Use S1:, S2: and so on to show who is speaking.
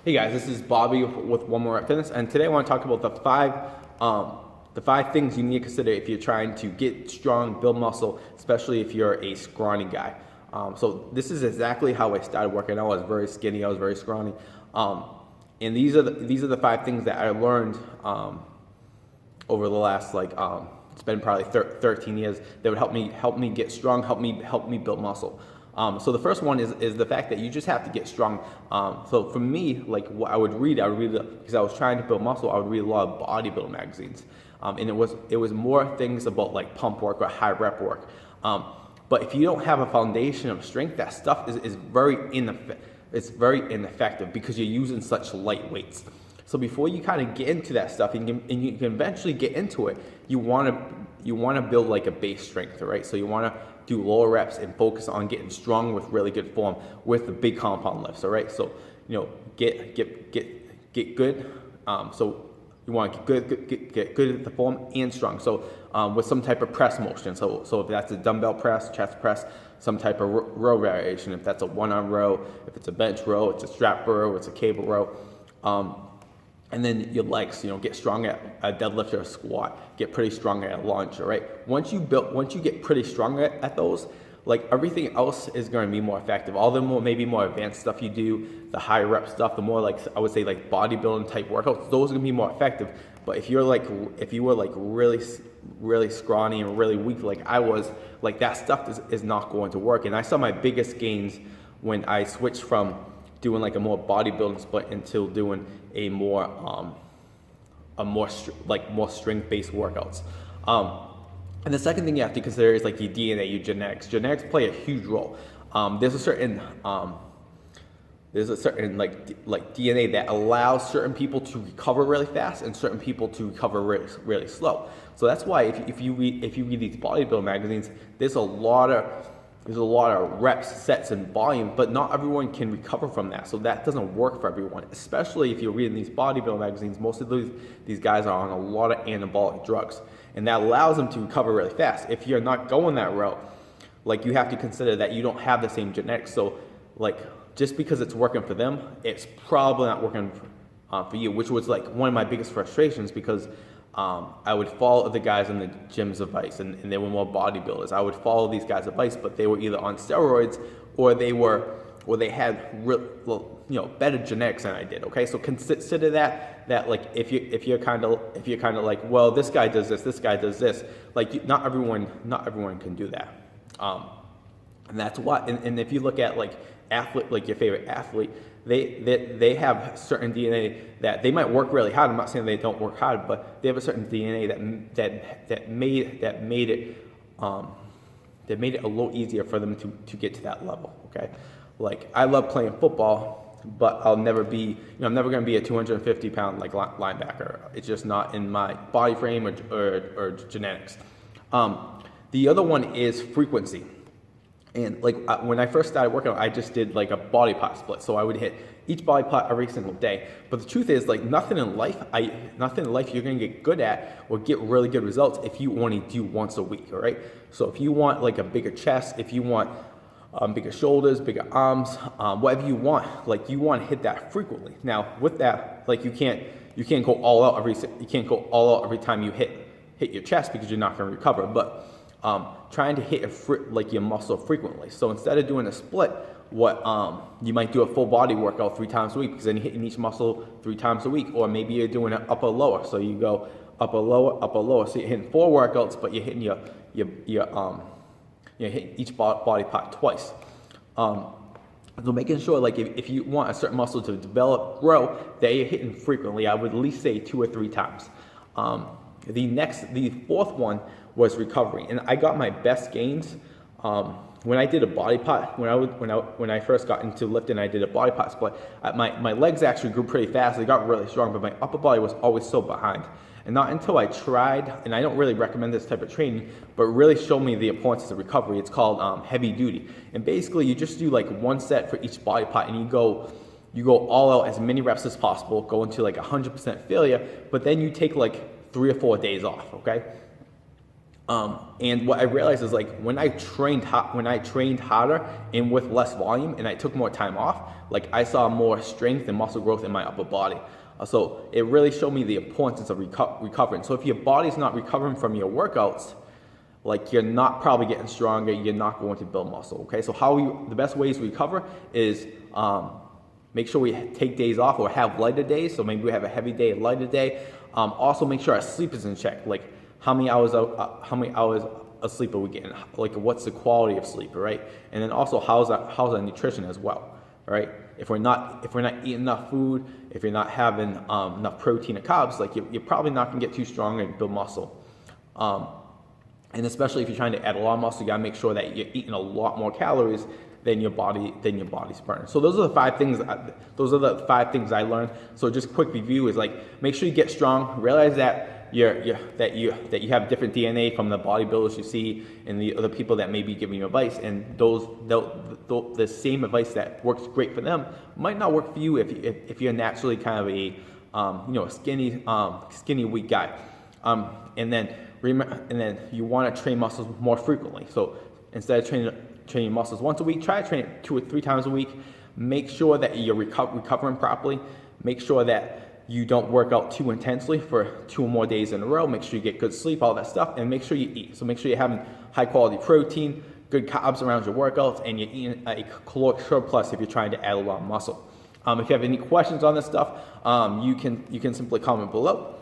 S1: Hey guys, this is Bobby with One More Rep Fitness, and today I want to talk about the five things you need to consider if you're trying to get strong, build muscle, especially if you're a scrawny guy. So this is exactly how I started working out. I was very skinny, I was very scrawny, and these are the five things that I learned over the last it's been probably 13 years that would help me get strong, help me build muscle. So the first one is the fact that you just have to get strong. So for me, like what I would read because I was trying to build muscle. I would read a lot of bodybuilding magazines, and it was more things about like pump work or high rep work. But if you don't have a foundation of strength, that stuff is very ineffective because you're using such light weights. So before you kind of get into that stuff, and you can eventually get into it, you want to build like a base strength, right? So you want to do lower reps and focus on getting strong with really good form with the big compound lifts, all right? So get good. So you want to get good at the form and strong. So with some type of press motion. So if that's a dumbbell press, chest press, some type of row variation. If that's a one-arm row, if it's a bench row, it's a strap row, it's a cable row. And then your legs, get strong at a deadlift or a squat, get pretty strong at a lunge, all right? Once you get pretty strong at those, like everything else is going to be more effective. All the maybe more advanced stuff you do, the higher rep stuff, the more I would say bodybuilding type workouts, those are going to be more effective. But if you were really scrawny and really weak like I was, like that stuff is not going to work. And I saw my biggest gains when I switched from doing like a more bodybuilding split into doing a more strength-based workouts. And the second thing you have to consider is like your DNA, your genetics. Genetics play a huge role. There's a certain DNA that allows certain people to recover really fast and certain people to recover really slow. So that's why if you read these bodybuilding magazines, there's a lot of reps, sets, and volume, but not everyone can recover from that. So that doesn't work for everyone, especially if you're reading these bodybuilding magazines. Most of these guys are on a lot of anabolic drugs, and that allows them to recover really fast. If you're not going that route, you have to consider that you don't have the same genetics. So just because it's working for them, it's probably not working for you, which was one of my biggest frustrations because I would follow the guys in the gym's advice, and they were more bodybuilders. I would follow these guys' advice, but they were either on steroids or they had better genetics than I did. Okay, so consider that if you're kind of like, well, this guy does this, not everyone can do that. And that's why. And if you look at athlete, your favorite athlete, they have certain DNA that they might work really hard. I'm not saying they don't work hard, but they have a certain DNA that made it a little easier for them to get to that level. Okay, I love playing football, but I'll never be, I'm never going to be a 250-pound linebacker. It's just not in my body frame or genetics. The other one is frequency. And when I first started working out, I just did a body part split. So I would hit each body part every single day. But the truth is, nothing in life you're gonna get good at or get really good results if you only do once a week. All right. So if you want a bigger chest, if you want bigger shoulders, bigger arms, whatever you want to hit that frequently. Now with that, you can't go all out every time you hit your chest because you're not gonna recover. But trying to hit your muscle frequently. So instead of doing a split, you might do a full body workout 3 times a week, because then you're hitting each muscle 3 times a week. Or maybe you're doing an upper lower, so you go upper lower. So you're hitting 4 workouts, but you're hitting you're hitting each body part twice. So making sure if you want a certain muscle to grow, that you're hitting frequently. I would at least say 2 or 3 times. The fourth one was recovery, and I got my best gains when I did a body part. When I first got into lifting, I did a body part split. My legs actually grew pretty fast. They got really strong, but my upper body was always so behind. And not until I tried, and I don't really recommend this type of training, but really showed me the importance of recovery. It's called heavy duty, and basically you just do 1 set for each body part, and you go all out as many reps as possible, go into 100% failure, but then you take 3 or 4 days off. Okay. And what I realized is like when I trained harder and with less volume, and I took more time off, like I saw more strength and muscle growth in my upper body. So it really showed me the importance of recovering. So if your body's not recovering from your workouts, like you're not probably getting stronger, you're not going to build muscle. Okay, so the best ways to recover is make sure we take days off or have lighter days. So maybe we have a heavy day, a lighter day. Also make sure our sleep is in check. Like how many hours of sleep are we getting? Like what's the quality of sleep, right? And then also how's our nutrition as well, right? If we're not eating enough food, if you're not having enough protein and carbs, like you're probably not gonna get too strong and build muscle. And especially if you're trying to add a lot of muscle, you gotta make sure that you're eating a lot more calories than your body's burning. So those are the 5 things. Those are the 5 things I learned. So just quick review is like make sure you get strong. Realize that you have different DNA from the bodybuilders you see and the other people that may be giving you advice, and the same advice that works great for them might not work for you if you're naturally kind of a skinny weak guy. And then you want to train muscles more frequently. So instead of training muscles once a week, try to train it 2 or 3 times a week. Make sure that you're recovering properly. Make sure that you don't work out too intensely for 2 or more days in a row. Make sure you get good sleep, all that stuff, and make sure you eat. So make sure you're having high quality protein, good carbs around your workouts, and you're eating a caloric surplus if you're trying to add a lot of muscle. If you have any questions on this stuff, you can simply comment below.